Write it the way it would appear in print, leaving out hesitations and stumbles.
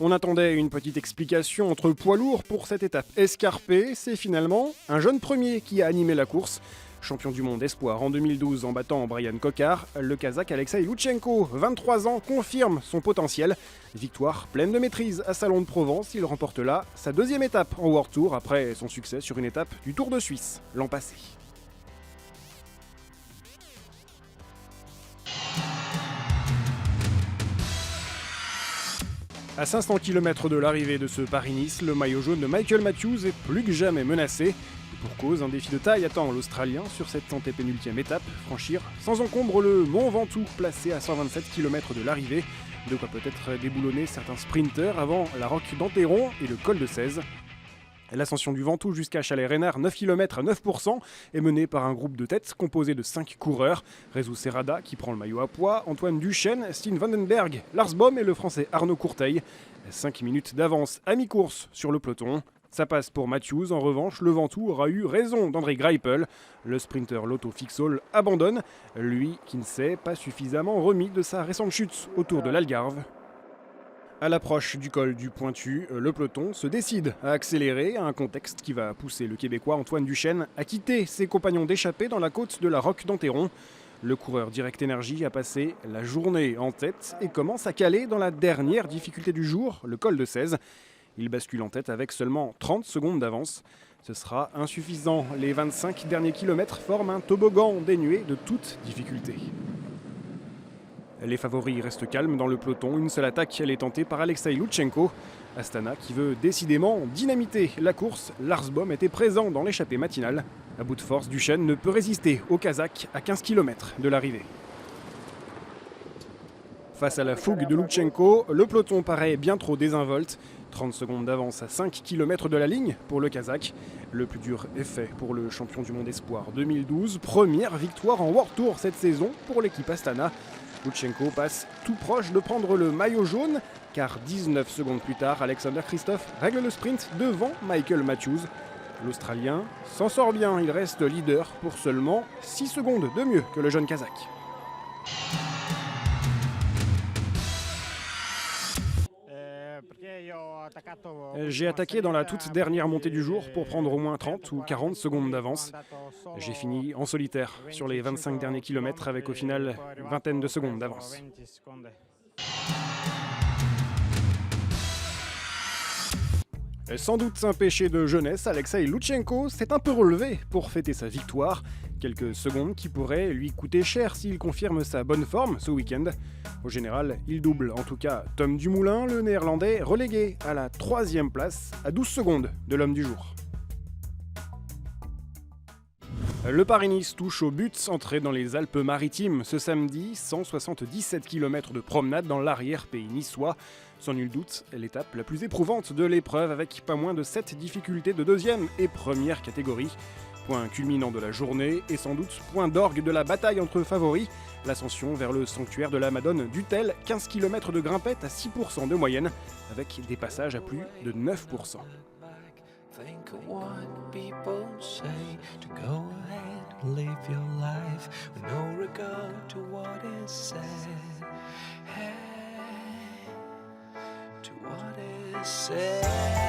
On attendait une petite explication entre poids lourds pour cette étape escarpée. C'est finalement un jeune premier qui a animé la course. Champion du monde espoir en 2012 en battant Brian Kocar, le Kazakh Alexei Loutchenko, 23 ans, confirme son potentiel. Victoire pleine de maîtrise à Salon de Provence, il remporte là sa deuxième étape en World Tour après son succès sur une étape du Tour de Suisse l'an passé. À 500 km de l'arrivée de ce Paris-Nice, le maillot jaune de Michael Matthews est plus que jamais menacé. Et pour cause, un défi de taille attend l'Australien sur cette antépénultième étape, franchir sans encombre le Mont Ventoux, placé à 127 km de l'arrivée. De quoi peut-être déboulonner certains sprinteurs avant la roque d'Anteron et le col de 16. L'ascension du Ventoux jusqu'à Chalais-Reynard, 9 km à 9%, est menée par un groupe de tête composé de 5 coureurs. Rezou Serrada qui prend le maillot à poids, Antoine Duchesne, Stijn Vandenberg, Lars Boom et le français Arnaud Courteil. 5 minutes d'avance à mi-course sur le peloton. Ça passe pour Matthews, en revanche, le Ventoux aura eu raison d'André Greipel. Le sprinter Lotto Fixol abandonne, lui qui ne s'est pas suffisamment remis de sa récente chute autour de l'Algarve. À l'approche du col du Pointu, le peloton se décide à accélérer, un contexte qui va pousser le Québécois Antoine Duchesne à quitter ses compagnons d'échappée dans la côte de la Roque d'Anteron. Le coureur Direct Energy a passé la journée en tête et commence à caler dans la dernière difficulté du jour, le col de 16. Il bascule en tête avec seulement 30 secondes d'avance. Ce sera insuffisant. Les 25 derniers kilomètres forment un toboggan dénué de toute difficulté. Les favoris restent calmes dans le peloton. Une seule attaque, elle est tentée par Alexei Loutchenko. Astana qui veut décidément dynamiter la course. Lars Boom était présent dans l'échappée matinale. À bout de force, Duchesne ne peut résister au Kazakh à 15 km de l'arrivée. Face à la fougue de Loutchenko, le peloton paraît bien trop désinvolte. 30 secondes d'avance à 5 km de la ligne pour le Kazakh. Le plus dur est fait pour le champion du monde espoir 2012. Première victoire en World Tour cette saison pour l'équipe Astana. Loutchenko passe tout proche de prendre le maillot jaune, car 19 secondes plus tard, Alexander Kristoff règle le sprint devant Michael Matthews. L'Australien s'en sort bien, il reste leader pour seulement 6 secondes de mieux que le jeune Kazakh. J'ai attaqué dans la toute dernière montée du jour pour prendre au moins 30 ou 40 secondes d'avance. J'ai fini en solitaire sur les 25 derniers kilomètres avec au final une vingtaine de secondes d'avance. Sans doute un péché de jeunesse, Alexei Loutchenko s'est un peu relevé pour fêter sa victoire. Quelques secondes qui pourraient lui coûter cher s'il confirme sa bonne forme ce week-end. Au général, il double en tout cas Tom Dumoulin, le néerlandais, relégué à la 3e place à 12 secondes de l'homme du jour. Le Paris-Nice touche au but, entré dans les Alpes-Maritimes ce samedi, 177 km de promenade dans l'arrière-pays niçois. Sans nul doute, l'étape la plus éprouvante de l'épreuve avec pas moins de 7 difficultés de deuxième et première catégorie. Point culminant de la journée et sans doute point d'orgue de la bataille entre favoris, l'ascension vers le sanctuaire de la Madone d'Utel, 15 km de grimpette à 6% de moyenne, avec des passages à plus de 9%. Think of what people say to go ahead, live your life with no regard to what is said. Hey, to what is said.